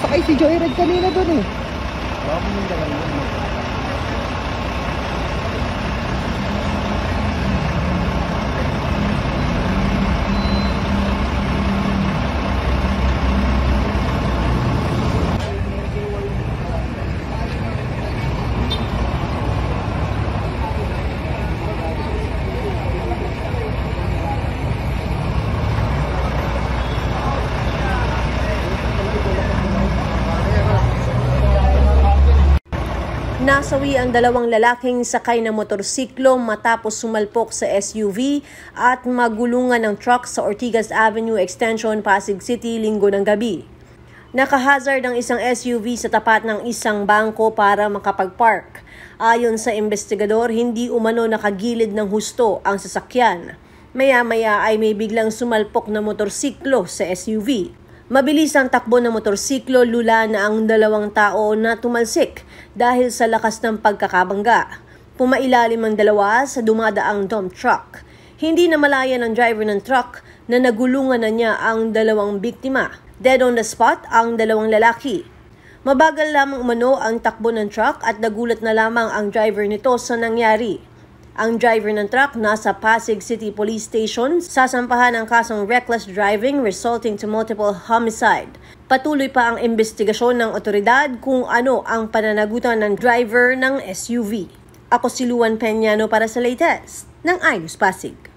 nakasakay si Joyride kanina doon eh. Baka pumunta lang yun. Nasawi ang dalawang lalaking sakay ng motorsiklo matapos sumalpok sa SUV at magulungan ng truck sa Ortigas Avenue Extension, Pasig City, Linggo ng gabi. Nakahazard ang isang SUV sa tapat ng isang bangko para makapag-park. Ayon sa investigador, hindi umano nakagilid ng husto ang sasakyan. Maya-maya ay may biglang sumalpok na motorsiklo sa SUV. Mabilis ang takbo ng motorsiklo, lula na ang dalawang tao na tumalsik dahil sa lakas ng pagkakabangga. Pumailalim ang dalawa sa dumadaang dump truck. Hindi namalayan ang driver ng truck na nagulungan na niya ang dalawang biktima. Dead on the spot ang dalawang lalaki. Mabagal lamang umano ang takbo ng truck at nagulat na lamang ang driver nito sa nangyari. Ang driver ng truck nasa Pasig City Police Station, sasampahan ng kasong reckless driving resulting to multiple homicide. Patuloy pa ang investigasyon ng otoridad kung ano ang pananagutan ng driver ng SUV. Ako si Luan Peñano para sa latest ng iNews Pasig.